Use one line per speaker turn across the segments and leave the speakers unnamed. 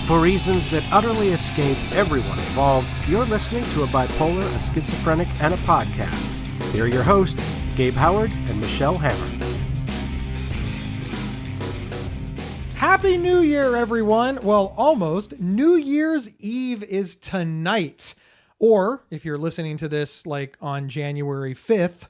For reasons that utterly escape everyone involved, you're listening to a bipolar, a schizophrenic, and a podcast. Here are your hosts, Gabe Howard and Michelle Hammer.
Happy New Year, everyone. Well, almost. New Year's Eve is tonight. Or if you're listening to this like on January 5th,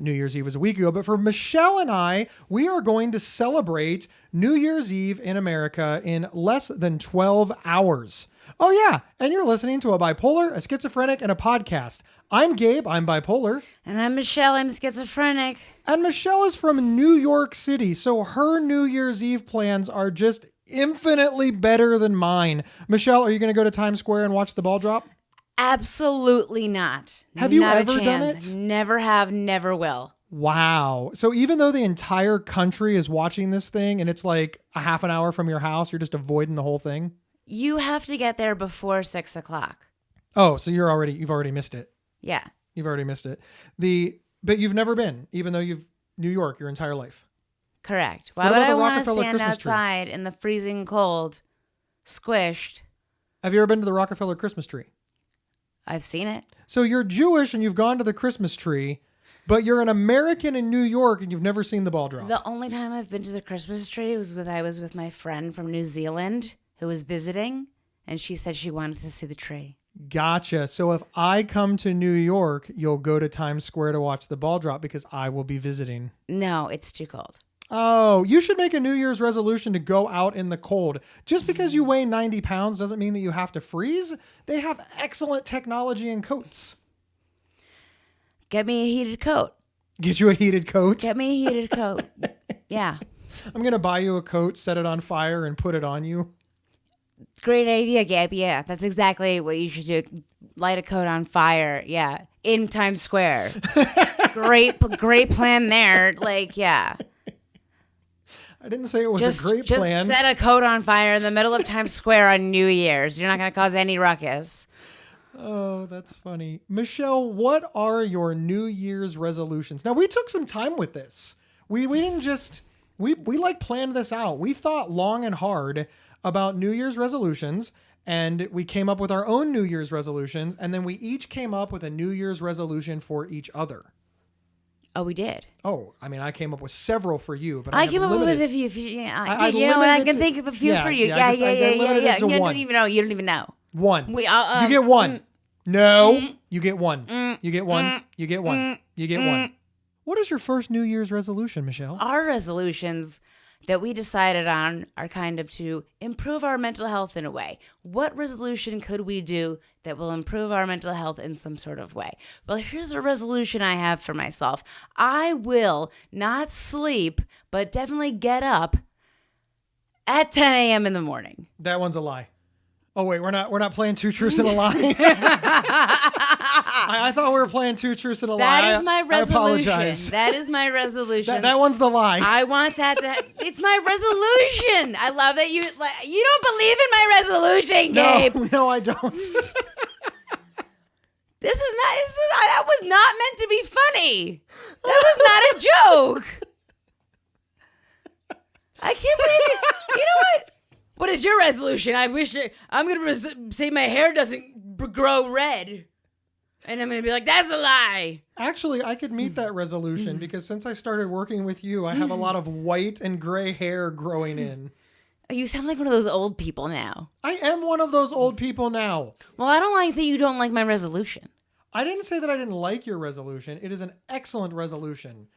New Year's Eve was a week ago. But for Michelle and I, we are going to celebrate New Year's Eve in America in less than 12 hours. Oh, yeah. And you're listening to a bipolar, a schizophrenic, and a podcast. I'm Gabe. I'm bipolar.
And I'm Michelle. I'm schizophrenic.
And Michelle is from New York City. So her New Year's Eve plans are just infinitely better than mine. Michelle, are you going to go to Times Square and watch the ball drop?
Absolutely not.
Have you
Not a
ever done
chance.
it?
Never have, never will.
Wow. So even though the entire country is watching this thing and it's like a half an hour from your house, you're just avoiding the whole thing?
You have to get there before 6 o'clock.
Oh, so you've already missed it.
Yeah.
You've already missed it. But you've never been, even though you've New York your entire life.
Correct. Why
What
would
about
I
the
want to
Rockefeller
stand
Christmas tree?
outside in the freezing cold, squished?
Have you ever been to the Rockefeller Christmas tree?
I've seen it.
So you're Jewish and you've gone to the Christmas tree, but you're an American in New York and you've never seen the ball drop.
The only time I've been to the Christmas tree was I was with my friend from New Zealand who was visiting, and she said she wanted to see the tree.
Gotcha. So if I come to New York, you'll go to Times Square to watch the ball drop because I will be visiting.
No, it's too cold.
Oh, you should make a New Year's resolution to go out in the cold. Just because you weigh 90 pounds doesn't mean that you have to freeze. They have excellent technology in coats.
Get me a heated coat.
Get you a heated coat?
Get me a heated coat. Yeah.
I'm going to buy you a coat, set it on fire, and put it on you.
Great idea, Gabe. Yeah, that's exactly what you should do. Light a coat on fire. Yeah. In Times Square. Great plan there. Like, yeah.
I didn't say it was a great plan.
Just set a coat on fire in the middle of Times Square on New Year's. You're not going to cause any ruckus.
Oh, that's funny. Michelle, what are your New Year's resolutions? Now, we took some time with this. We didn't just, we like planned this out. We thought long and hard about New Year's resolutions, and we came up with our own New Year's resolutions, and then we each came up with a New Year's resolution for each other.
Oh, we did.
Oh, I mean, I came up with several for you, but
I came up with a few. Yeah, you know what? I can think of a few for you.
Yeah.
You don't even know.
One.
You
get one. No, you get one. You get one. You get one. You get one. What is your first New Year's resolution, Michelle?
Our resolutions that we decided on are kind of to improve our mental health in a way. What resolution could we do that will improve our mental health in some sort of way? Well, here's a resolution I have for myself. I will not sleep, but definitely get up at 10 a.m. in the morning.
That one's a lie. Oh wait, we're not playing Two Truths and a Lie. I thought we were playing Two Truths and a Lie.
That is my resolution.
I apologize.
That is my resolution.
that one's the lie.
I want that to. It's my resolution. I love that you don't believe in my resolution, Gabe.
No, I don't.
That was not meant to be funny. That was not a joke. I can't believe it. You know what? What is your resolution? I'm going to say my hair doesn't grow red. And I'm going to be like, that's a lie.
Actually, I could meet that resolution because since I started working with you, I have a lot of white and gray hair growing in.
You sound like one of those old people now.
I am one of those old people now.
Well, I don't like that you don't like my resolution.
I didn't say that I didn't like your resolution. It is an excellent resolution.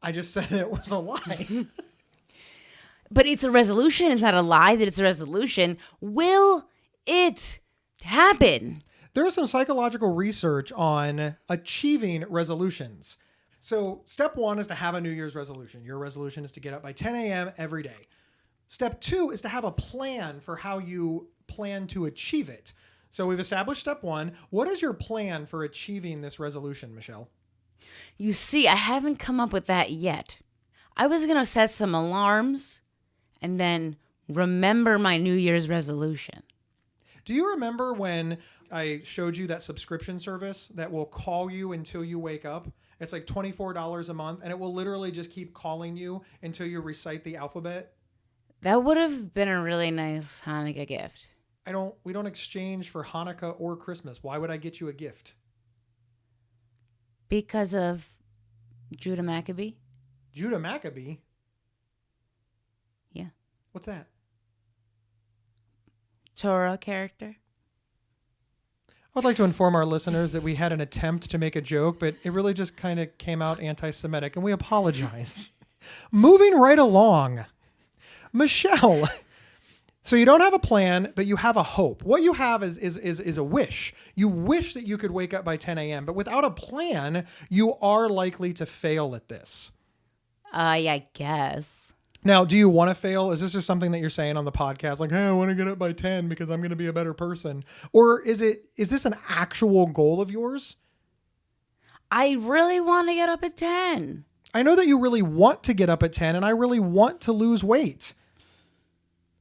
I just said it was a lie.
But it's a resolution. It's not a lie that it's a resolution. Will it happen?
There is some psychological research on achieving resolutions. So step one is to have a New Year's resolution. Your resolution is to get up by 10 a.m. every day. Step two is to have a plan for how you plan to achieve it. So we've established step one. What is your plan for achieving this resolution, Michelle?
You see, I haven't come up with that yet. I was going to set some alarms and then remember my New Year's resolution.
Do you remember when I showed you that subscription service that will call you until you wake up? It's like $24 a month, and it will literally just keep calling you until you recite the alphabet.
That would have been a really nice Hanukkah gift.
We don't exchange for Hanukkah or Christmas. Why would I get you a gift?
Because of Judah Maccabee?
Judah Maccabee?
Yeah.
What's that?
Torah character.
I would like to inform our listeners that we had an attempt to make a joke, but it really just kind of came out anti-Semitic, and we apologize. Moving right along. Michelle, so you don't have a plan, but you have a hope. What you have is a wish. You wish that you could wake up by 10 a.m., but without a plan, you are likely to fail at this.
Yeah, I guess.
Now, do you want to fail? Is this just something that you're saying on the podcast? Like, hey, I want to get up by 10 because I'm going to be a better person. Or is this an actual goal of yours?
I really want to get up at 10.
I know that you really want to get up at 10 and I really want to lose weight.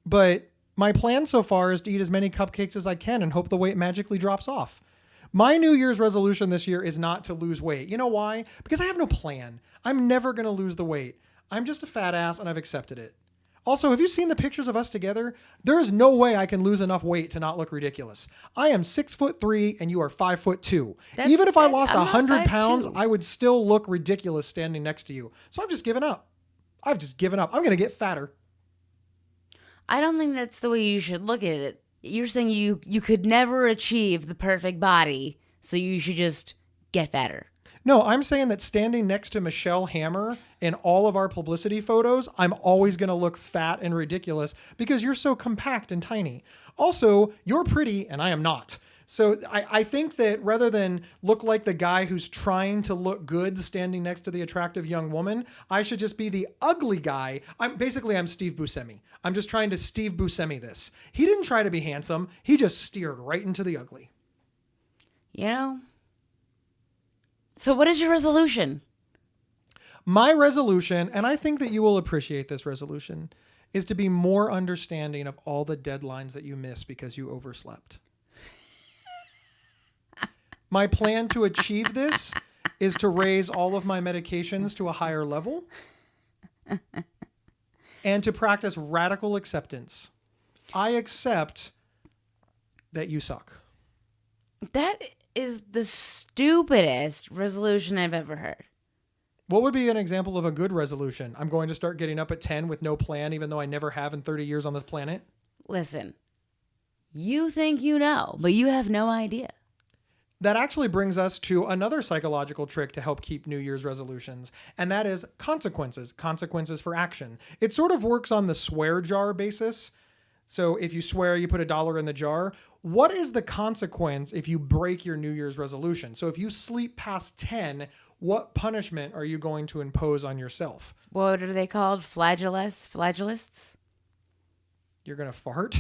But my plan so far is to eat as many cupcakes as I can and hope the weight magically drops off. My New Year's resolution this year is not to lose weight. You know why? Because I have no plan. I'm never going to lose the weight. I'm just a fat ass and I've accepted it. Also, have you seen the pictures of us together? There is no way I can lose enough weight to not look ridiculous. I am 6'3" and you are 5'2". Even if I lost 100 pounds, I would still look ridiculous standing next to you. So I've just given up. I'm going to get fatter.
I don't think that's the way you should look at it. You're saying you could never achieve the perfect body, so you should just get fatter.
No, I'm saying that standing next to Michelle Hammer in all of our publicity photos, I'm always going to look fat and ridiculous because you're so compact and tiny. Also, you're pretty and I am not. So I think that rather than look like the guy who's trying to look good standing next to the attractive young woman, I should just be the ugly guy. I'm Steve Buscemi. I'm just trying to Steve Buscemi this. He didn't try to be handsome. He just steered right into the ugly.
You know? So what is your resolution?
My resolution, and I think that you will appreciate this resolution, is to be more understanding of all the deadlines that you miss because you overslept. My plan to achieve this is to raise all of my medications to a higher level and to practice radical acceptance. I accept that you suck.
That is the stupidest resolution I've ever heard.
What would be an example of a good resolution? I'm going to start getting up at 10 with no plan, even though I never have in 30 years on this planet.
Listen, you think you know, but you have no idea.
That actually brings us to another psychological trick to help keep New Year's resolutions, and that is consequences for action. It sort of works on the swear jar basis. So if you swear, you put $1 in the jar. What is the consequence if you break your New Year's resolution? So if you sleep past 10, what punishment are you going to impose on yourself?
What are they called? Flagellists?
You're going to fart?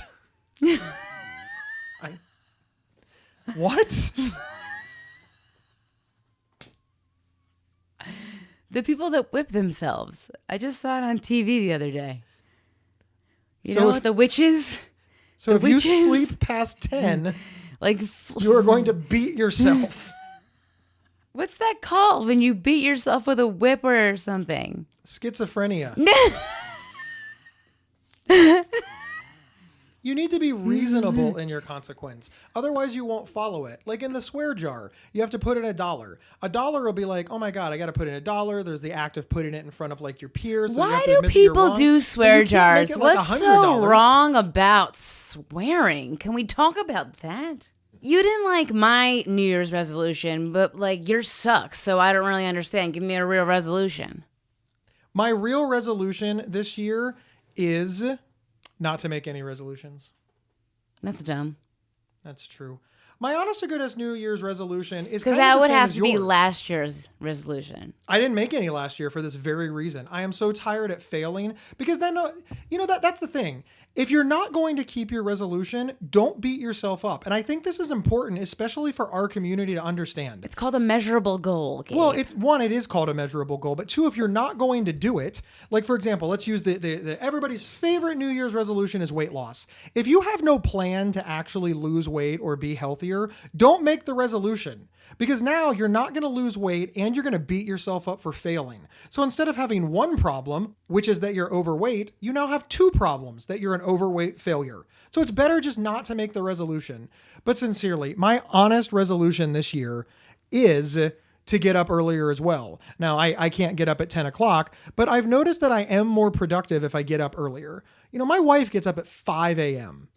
What?
The people that whip themselves. I just saw it on TV the other day. You know what? The witches?
So if you sleep past 10, you are going to beat yourself.
What's that called when you beat yourself with a whip or something?
Schizophrenia. You need to be reasonable in your consequence. Otherwise, you won't follow it. Like in the swear jar, you have to put in $1. $1 will be like, oh my God, I got to put in $1. There's the act of putting it in front of like your peers. So
why do people do swear jars? What's so wrong about swearing? Can we talk about that? You didn't like my New Year's resolution, but like yours sucks. So I don't really understand. Give me a real resolution.
My real resolution this year is not to make any resolutions.
That's dumb.
That's true. My honest to goodness New Year's resolution is
because that would have to be last year's resolution.
I didn't make any last year for this very reason. I am so tired at failing because then, that's the thing. If you're not going to keep your resolution, don't beat yourself up. And I think this is important, especially for our community to understand.
It's called a measurable goal, Gabe.
Well, it is called a measurable goal. But two, if you're not going to do it, like for example, let's use the everybody's favorite New Year's resolution is weight loss. If you have no plan to actually lose weight or be healthier, earlier, don't make the resolution. Because now you're not going to lose weight and you're going to beat yourself up for failing. So instead of having one problem, which is that you're overweight, you now have two problems, that you're an overweight failure. So it's better just not to make the resolution. But sincerely, my honest resolution this year is to get up earlier as well. Now, I can't get up at 10 o'clock, but I've noticed that I am more productive if I get up earlier. You know, my wife gets up at 5 a.m.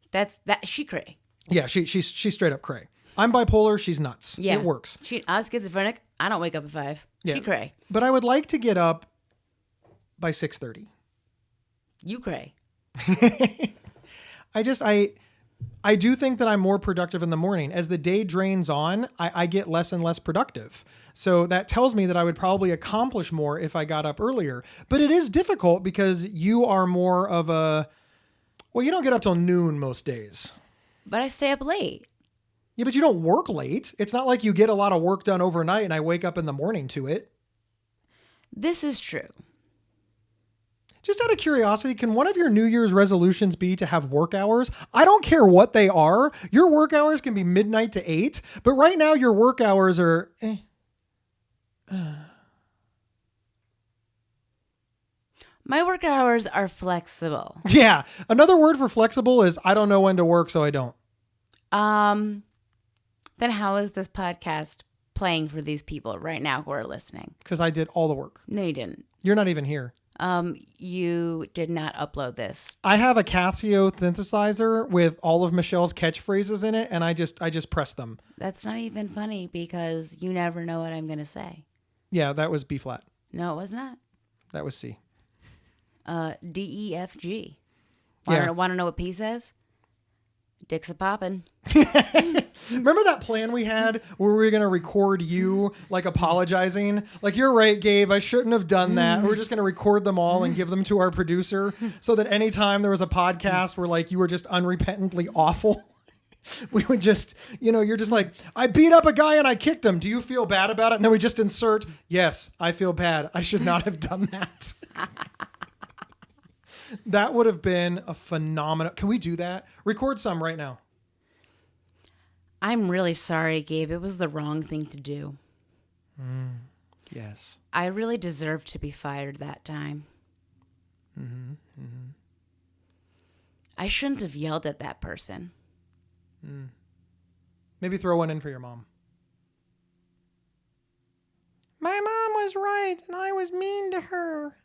She cray.
Yeah, she's straight up cray. I'm bipolar. She's nuts.
Yeah.
It works.
I was schizophrenic. I don't wake up at 5.
Yeah.
She cray.
But I would like to get up by 6:30.
You cray.
I do think that I'm more productive in the morning. As the day drains on, I get less and less productive. So that tells me that I would probably accomplish more if I got up earlier. But it is difficult because you are more of you don't get up till noon most days.
But I stay up late.
Yeah, but you don't work late. It's not like you get a lot of work done overnight and I wake up in the morning to it.
This is true.
Just out of curiosity, can one of your New Year's resolutions be to have work hours? I don't care what they are. Your work hours can be midnight to 8, but right now your work hours are...
My work hours are flexible.
Yeah. Another word for flexible is I don't know when to work, so I don't.
Then how is this podcast playing for these people right now who are listening?
Because I did all the work.
No, you didn't.
You're not even here.
You did not upload this.
I have a Casio synthesizer with all of Michelle's catchphrases in it, and I just press them.
That's not even funny because you never know what I'm going to say.
Yeah, that was B flat.
No, it was not.
That was C.
D, E, F, G.
Yeah.
Want to know what P says? Dick's a poppin'.
Remember that plan we had where we were going to record you like apologizing? Like, you're right, Gabe, I shouldn't have done that. We're just going to record them all and give them to our producer so that anytime there was a podcast where like you were just unrepentantly awful, we would just, you're just like, I beat up a guy and I kicked him. Do you feel bad about it? And then we just insert, yes, I feel bad. I should not have done that. That would have been a phenomenal. Can we do that? Record some right now.
I'm really sorry, Gabe. It was the wrong thing to do.
Yes.
I really deserved to be fired that time. I shouldn't have yelled at that person.
Maybe throw one in for your mom. My mom was right and I was mean to her.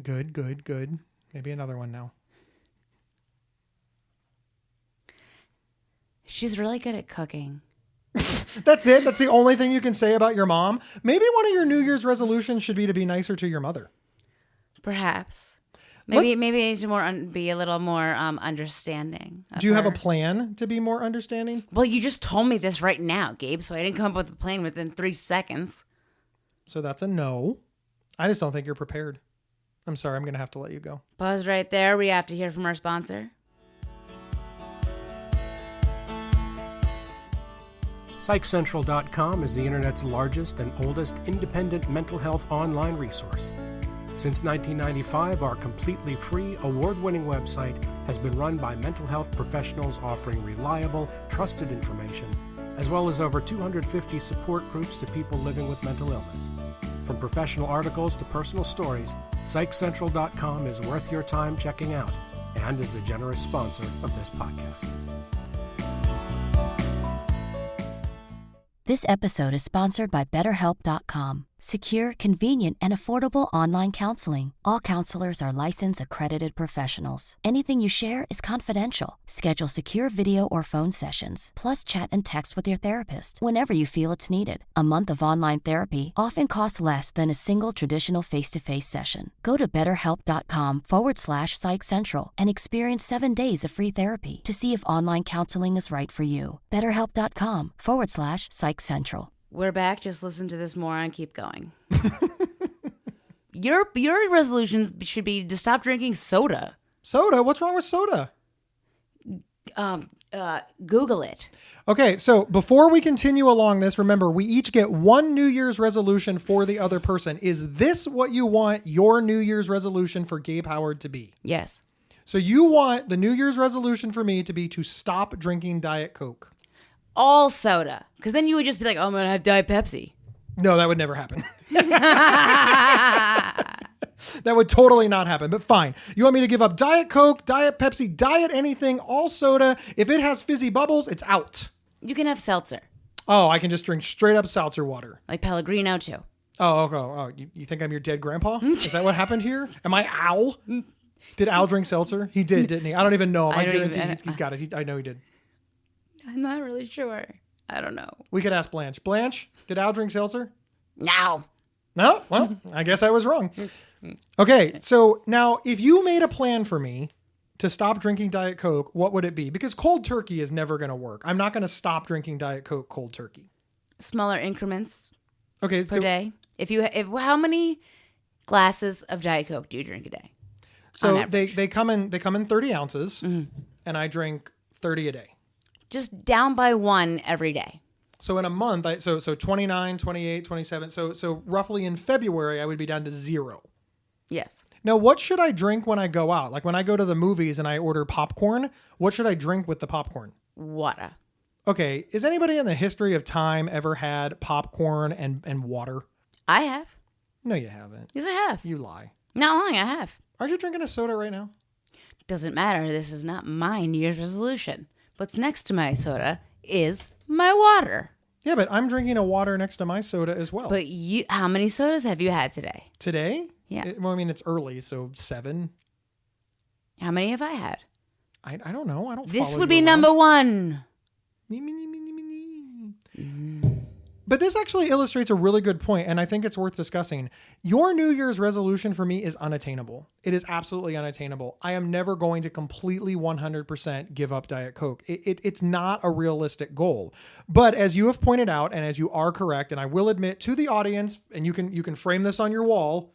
Good. Maybe another one now.
She's really good at cooking.
That's it? That's the only thing you can say about your mom? Maybe one of your New Year's resolutions should be to be nicer to your mother.
Perhaps. Maybe I need to be a little more understanding.
Do you have a plan to be more understanding?
Well, you just told me this right now, Gabe, so I didn't come up with a plan within 3 seconds.
So that's a no. I just don't think you're prepared. I'm sorry, I'm going to have to let you go.
Pause right there. We have to hear from our sponsor.
PsychCentral.com is the internet's largest and oldest independent mental health online resource. Since 1995, our completely free, award-winning website has been run by mental health professionals offering reliable, trusted information, as well as over 250 support groups to people living with mental illness. From professional articles to personal stories, PsychCentral.com is worth your time checking out and is the generous sponsor of this podcast.
This episode is sponsored by BetterHelp.com. Secure, convenient, and affordable online counseling. All counselors are licensed, accredited professionals. Anything you share is confidential. Schedule secure video or phone sessions, plus chat and text with your therapist whenever you feel it's needed. A month of online therapy often costs less than a single traditional face-to-face session. Go to BetterHelp.com/PsychCentral and experience 7 days of free therapy to see if online counseling is right for you. BetterHelp.com/PsychCentral.
We're back. Just listen to this moron keep going. Your resolutions should be to stop drinking soda.
Soda? What's wrong with soda?
Google it.
Okay, so before we continue along this, remember, we each get one New Year's resolution for the other person. Is this what you want your New Year's resolution for Gabe Howard to be?
Yes.
So you want the New Year's resolution for me to be to stop drinking Diet Coke.
all soda. Because then you would just be like, oh, I'm going to have Diet Pepsi.
No, that would never happen. That would totally not happen, but fine. You want me to give up Diet Coke, Diet Pepsi, Diet anything, all soda. If it has fizzy bubbles, it's out.
You can have seltzer.
Oh, I can just drink straight up seltzer water.
Like Pellegrino, too.
Oh, you think I'm your dead grandpa? Is that what happened here? Am I Al? Did Al drink seltzer? He did, didn't he? I don't even know him. I guarantee he's got it. I know he did.
I'm not really sure. I don't know.
We could ask Blanche. Blanche, did Al drink seltzer?
No.
No? Well, I guess I was wrong. Okay, so now if you made a plan for me to stop drinking Diet Coke, what would it be? Because cold turkey is never going to work. I'm not going to stop drinking Diet Coke cold turkey.
Smaller increments
Okay,
per day. How many glasses of Diet Coke do you drink a day?
So they come in 30 ounces, and I drink 30 a day.
Just down by one every day.
So in a month, so 29, 28, 27. So roughly in February, I would be down to 0.
Yes.
Now, what should I drink when I go out? Like when I go to the movies and I order popcorn, what should I drink with the popcorn?
Water.
Okay, is anybody in the history of time ever had popcorn and water?
I have.
No, you haven't.
Yes, I have.
You lie.
Not lying, I have.
Aren't you drinking a soda right now?
Doesn't matter. This is not my New Year's resolution. What's next to my soda is my water.
Yeah, but I'm drinking a water next to my soda as well.
But how many sodas have you had today?
Today?
Yeah.
Well, I mean, it's early, so 7.
How many have I had?
I don't know. I don't
This
follow
would
you
be
around.
number 1.
But this actually illustrates a really good point, and I think it's worth discussing. Your New Year's resolution for me is unattainable. It is absolutely unattainable. I am never going to completely 100% give up Diet Coke. It's not a realistic goal. But as you have pointed out, and as you are correct, and I will admit to the audience, and you can frame this on your wall,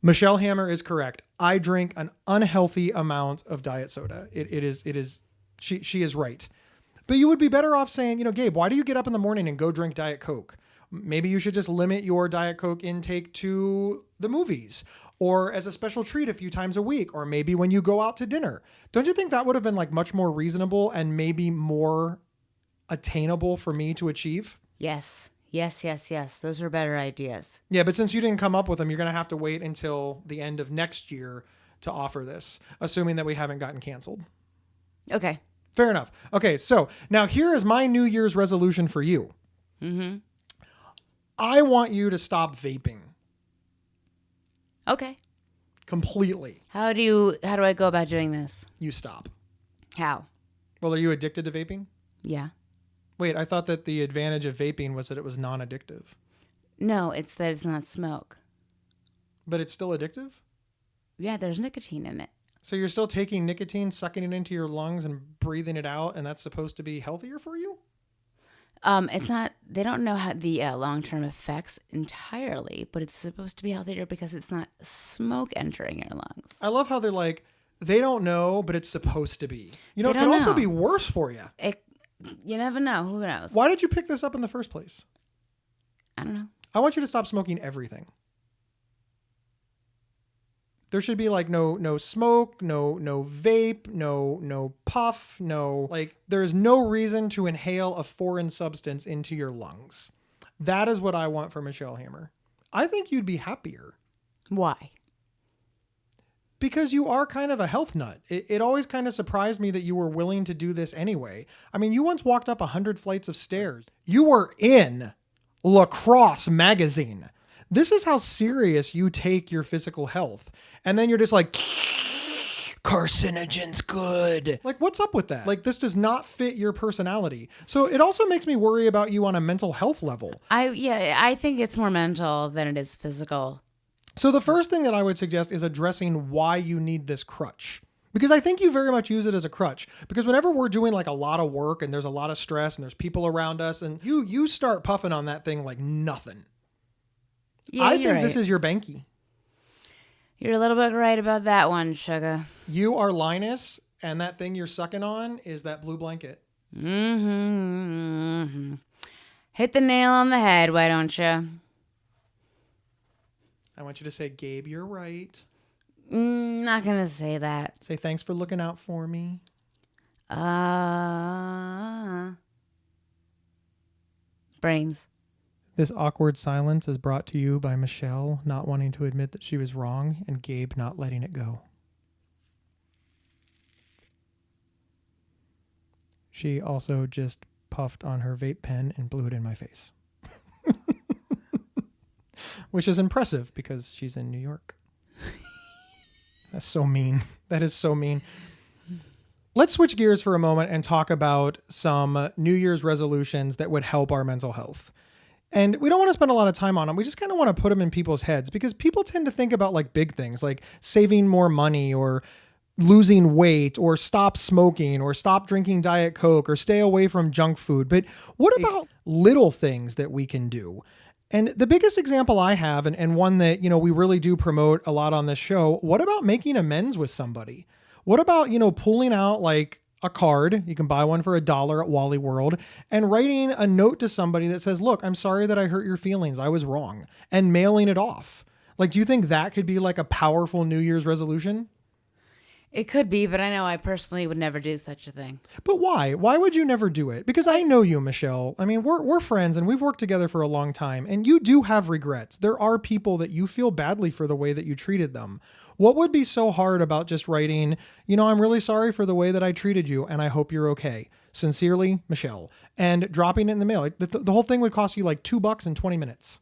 Michelle Hammer is correct. I drink an unhealthy amount of diet soda. She is right. But you would be better off saying, Gabe, why do you get up in the morning and go drink Diet Coke? Maybe you should just limit your Diet Coke intake to the movies or as a special treat a few times a week, or maybe when you go out to dinner. Don't you think that would have been like much more reasonable and maybe more attainable for me to achieve?
Yes. Those are better ideas.
Yeah, but since you didn't come up with them, you're going to have to wait until the end of next year to offer this, assuming that we haven't gotten canceled.
Okay.
Fair enough. Okay, so now here is my New Year's resolution for you.
Mm-hmm.
I want you to stop vaping.
Okay.
Completely.
How do I go about doing this?
You stop.
How?
Well, are you addicted to vaping?
Yeah.
Wait, I thought that the advantage of vaping was that it was non-addictive.
No, it's that it's not smoke.
But it's still addictive?
Yeah, there's nicotine in it.
So you're still taking nicotine, sucking it into your lungs and breathing it out, and that's supposed to be healthier for you?
It's not, they don't know how the long-term effects entirely, but it's supposed to be healthier because it's not smoke entering your lungs.
I love how they're like, they don't know, but it's supposed to be. It
They
could
don't
also
know.
be worse for you.
You never know. Who knows?
Why did you pick this up in the first place?
I don't know.
I want you to stop smoking everything. There should be like no smoke, no vape, no puff, there is no reason to inhale a foreign substance into your lungs. That is what I want for Michelle Hammer. I think you'd be happier.
Why?
Because you are kind of a health nut. It always kind of surprised me that you were willing to do this anyway. I mean, you once walked up 100 flights of stairs. You were in Lacrosse magazine. This is how serious you take your physical health. And then you're just like, carcinogen's good. Like, what's up with that? Like, this does not fit your personality. So it also makes me worry about you on a mental health level.
I think it's more mental than it is physical.
So the first thing that I would suggest is addressing why you need this crutch. Because I think you very much use it as a crutch. Because whenever we're doing like a lot of work and there's a lot of stress and there's people around us and you start puffing on that thing like nothing.
Yeah,
I
you're
think
right.
this is your Banky.
You're a little bit right about that one, sugar.
You are Linus, and that thing you're sucking on is that blue blanket.
Mm-hmm. Hit the nail on the head, why don't you?
I want you to say, Gabe, you're right.
Not gonna say that.
Say, thanks for looking out for me.
Brains.
This awkward silence is brought to you by Michelle not wanting to admit that she was wrong and Gabe not letting it go. She also just puffed on her vape pen and blew it in my face. Which is impressive because she's in New York. That's so mean. That is so mean. Let's switch gears for a moment and talk about some New Year's resolutions that would help our mental health. And we don't want to spend a lot of time on them. We just kind of want to put them in people's heads because people tend to think about like big things like saving more money or losing weight or stop smoking or stop drinking Diet Coke or stay away from junk food. But what about little things that we can do? And the biggest example I have, and one that, we really do promote a lot on this show, what about making amends with somebody? What about, pulling out like a card, you can buy one for $1 at Wally World, and writing a note to somebody that says, look, I'm sorry that I hurt your feelings. I was wrong, and mailing it off. Like, do you think that could be like a powerful New Year's resolution?
It could be, but I know I personally would never do such a thing.
But why? Why would you never do it? Because I know you, Michelle. I mean, we're friends and we've worked together for a long time, and you do have regrets. There are people that you feel badly for the way that you treated them. What would be so hard about just writing, I'm really sorry for the way that I treated you and I hope you're okay. Sincerely, Michelle. And dropping it in the mail. The whole thing would cost you like $2 in 20 minutes.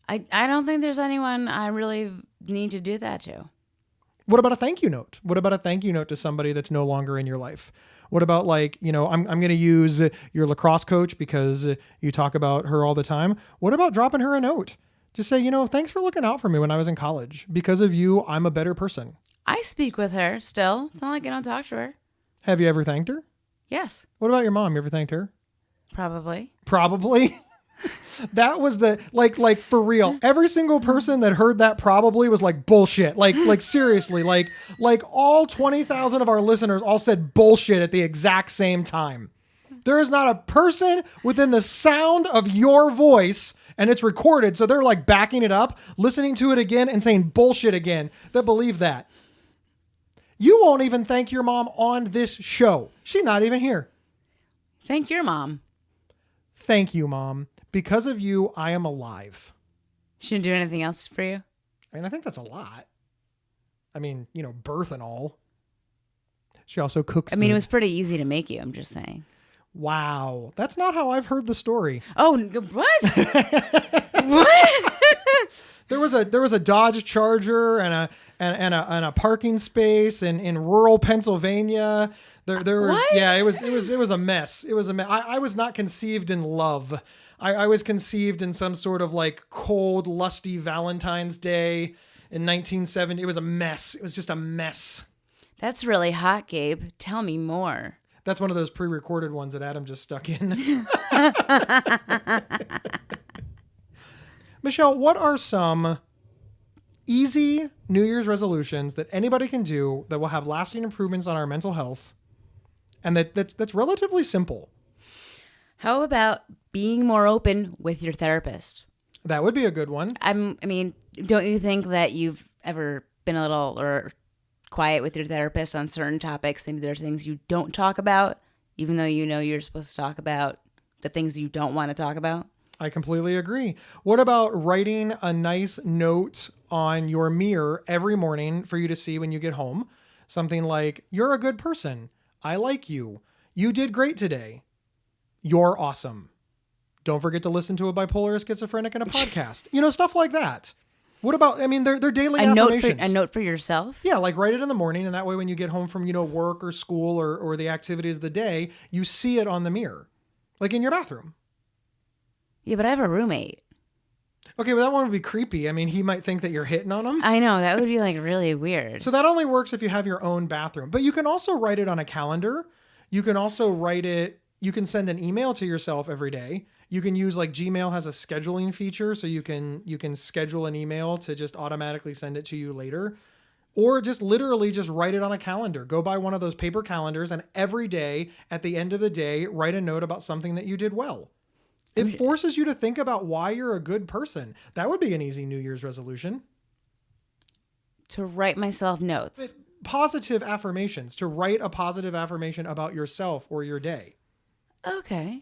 I
don't think there's anyone I really need to do that to.
What about a thank you note? What about a thank you note to somebody that's no longer in your life? What about like, I'm going to use your lacrosse coach because you talk about her all the time. What about dropping her a note? Just say, thanks for looking out for me when I was in college. Because of you, I'm a better person.
I speak with her still. It's not like I don't talk to her.
Have you ever thanked her?
Yes.
What about your mom? You ever thanked her?
Probably.
That was the, like for real. Every single person that heard that probably was like bullshit. Like seriously, like all 20,000 of our listeners all said bullshit at the exact same time. There is not a person within the sound of your voice, and it's recorded, so they're like backing it up, listening to it again and saying bullshit again, that believe that. You won't even thank your mom on this show. She's not even here.
Thank your mom.
Thank you, Mom. Because of you, I am alive.
She didn't do anything else for you?
I mean, I think that's a lot. I mean, birth and all. She also cooks.
I mean, it was pretty easy to make you, I'm just saying.
Wow. That's not how I've heard the story.
Oh, what? What?
There was a Dodge Charger and a parking space in rural Pennsylvania. There was
what?
Yeah, it was a mess. It was a mess. I was not conceived in love. I was conceived in some sort of like cold, lusty Valentine's Day in 1970. It was a mess. It was just a mess.
That's really hot, Gabe. Tell me more.
That's one of those pre-recorded ones that Adam just stuck in. Michelle, what are some easy New Year's resolutions that anybody can do that will have lasting improvements on our mental health and that's relatively simple?
How about being more open with your therapist?
That would be a good one.
I mean, don't you think that you've ever been a little or quiet with your therapist on certain topics? Maybe there's things you don't talk about, even though you're supposed to talk about the things you don't want to talk about?
I completely agree. What about writing a nice note on your mirror every morning for you to see when you get home? Something like, you're a good person. I like you. You did great today. You're awesome. Don't forget to listen to a Bipolar, a Schizophrenic, and a podcast. Stuff like that. What about, they're daily affirmations.
A note for yourself?
Yeah, like write it in the morning, and that way when you get home from, work or school or the activities of the day, you see it on the mirror, like in your bathroom.
Yeah, but I have a roommate.
Okay, well, that one would be creepy. I mean, he might think that you're hitting on him.
I know, that would be like really weird.
So that only works if you have your own bathroom. But you can also write it on a calendar. You can also you can send an email to yourself every day. You can use like Gmail has a scheduling feature, so you can schedule an email to just automatically send it to you later. Or just literally just write it on a calendar. Go buy one of those paper calendars, and every day at the end of the day, write a note about something that you did well. It forces you to think about why you're a good person. That would be an easy New Year's resolution.
To write myself notes.
Positive affirmations. To write a positive affirmation about yourself or your day.
Okay.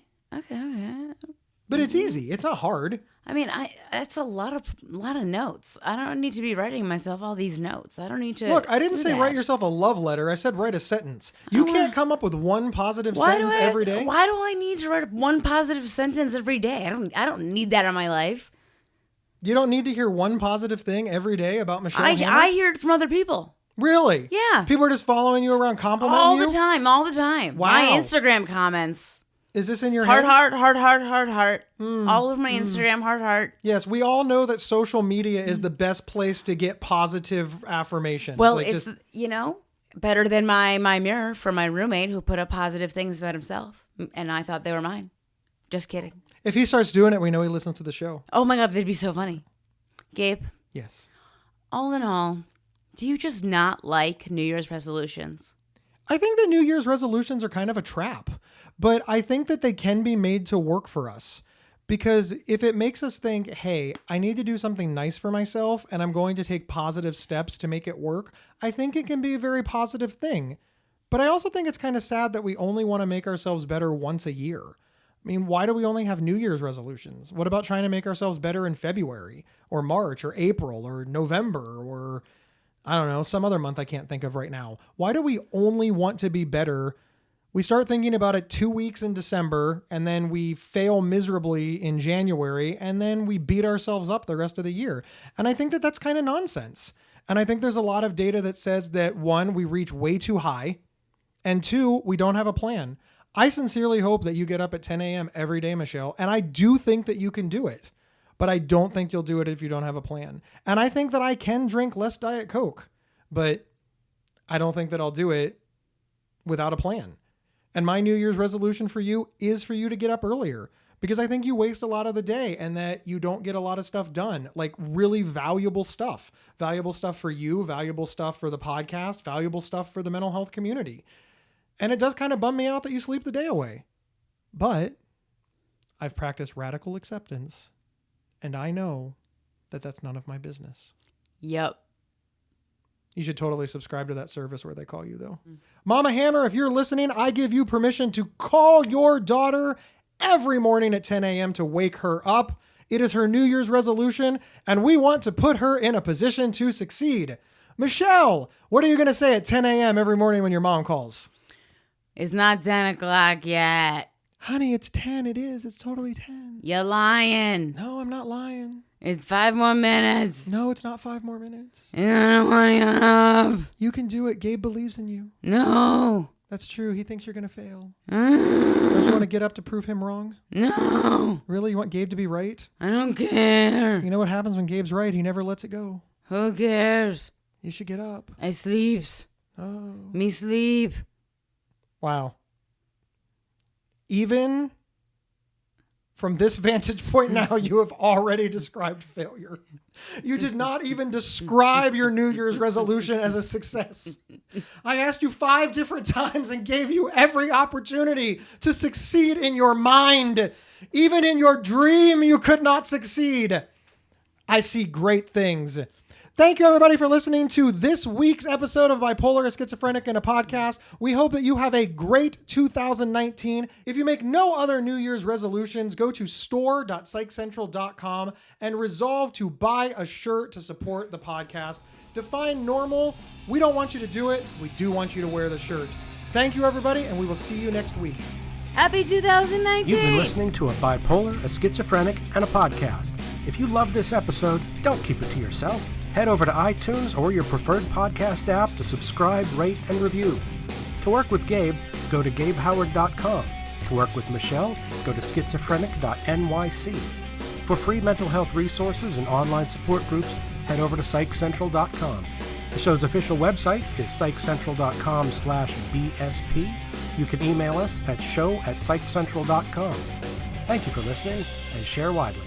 But it's easy. It's not hard.
I mean, that's a lot of notes. I don't need to be writing myself all these notes. I don't need to.
Look, I didn't say
that.
write yourself a love letter. I said write a sentence. You can't come up with one positive sentence every day.
Why do I need to write one positive sentence every day? I don't need that in my life.
You don't need to hear one positive thing every day about Michelle.
I hear it from other people.
Really?
Yeah.
People are just following you around, complimenting
all
you?
the time.
Wow.
My Instagram comments.
Is this in your
heart,
head?
Heart. All over my Instagram, heart.
Yes, we all know that social media is the best place to get positive affirmations.
Well, it's, better than my mirror for my roommate who put up positive things about himself. And I thought they were mine. Just kidding.
If he starts doing it, we know he listens to the show.
Oh my God, that'd be so funny. Gabe?
Yes.
All in all, do you just not like New Year's resolutions?
I think the New Year's resolutions are kind of a trap. But I think that they can be made to work for us, because if it makes us think, hey, I need to do something nice for myself and I'm going to take positive steps to make it work, I think it can be a very positive thing. But I also think it's kind of sad that we only want to make ourselves better once a year. I mean, why do we only have New Year's resolutions? What about trying to make ourselves better in February or March or April or November or, I don't know, some other month I can't think of right now? Why do we only want to be better? We start thinking about it 2 weeks in December, and then we fail miserably in January, and then we beat ourselves up the rest of the year. And I think that that's kind of nonsense. And I think there's a lot of data that says that, one, we reach way too high, and two, we don't have a plan. I sincerely hope that you get up at 10 a.m. every day, Michelle, and I do think that you can do it. But I don't think you'll do it if you don't have a plan. And I think that I can drink less Diet Coke, but I don't think that I'll do it without a plan. And my New Year's resolution for you is for you to get up earlier, because I think you waste a lot of the day and that you don't get a lot of stuff done, like really valuable stuff for you, valuable stuff for the podcast, valuable stuff for the mental health community. And it does kind of bum me out that you sleep the day away, but I've practiced radical acceptance and I know that that's none of my business.
Yep.
You should totally subscribe to that service where they call you, though. Mama Hammer, if you're listening, I give you permission to call your daughter every morning at 10 a.m. to wake her up. It is her New Year's resolution, and we want to put her in a position to succeed. Michelle, what are you going to say at 10 a.m. every morning when your mom calls?
It's not 10 o'clock yet.
Honey, it's 10. It is. It's totally 10.
You're lying.
No, I'm not lying.
It's 5 more minutes.
No, it's not 5 more minutes.
And I don't want to get up.
You can do it. Gabe believes in you.
No.
That's true. He thinks you're going to fail. Don't you want to get up to prove him wrong?
No.
Really? You want Gabe to be right?
I don't care.
You know what happens when Gabe's right? He never lets it go.
Who cares?
You should get up.
I sleeps.
Oh.
Me sleep.
Wow. Even from this vantage point now, you have already described failure. You did not even describe your New Year's resolution as a success. I asked you 5 different times and gave you every opportunity to succeed in your mind. Even in your dream, you could not succeed. I see great things. Thank you, everybody, for listening to this week's episode of Bipolar, a Schizophrenic, and a Podcast. We hope that you have a great 2019. If you make no other New Year's resolutions, go to store.psychcentral.com and resolve to buy a shirt to support the podcast. Define normal. We don't want you to do it. We do want you to wear the shirt. Thank you, everybody, and we will see you next week.
Happy 2019!
You've been listening to a Bipolar, a Schizophrenic, and a Podcast. If you loved this episode, don't keep it to yourself. Head over to iTunes or your preferred podcast app to subscribe, rate, and review. To work with Gabe, go to GabeHoward.com. To work with Michelle, go to schizophrenic.nyc. For free mental health resources and online support groups, head over to psychcentral.com. The show's official website is psychcentral.com/BSP. You can email us at show@psychcentral.com. Thank you for listening, and share widely.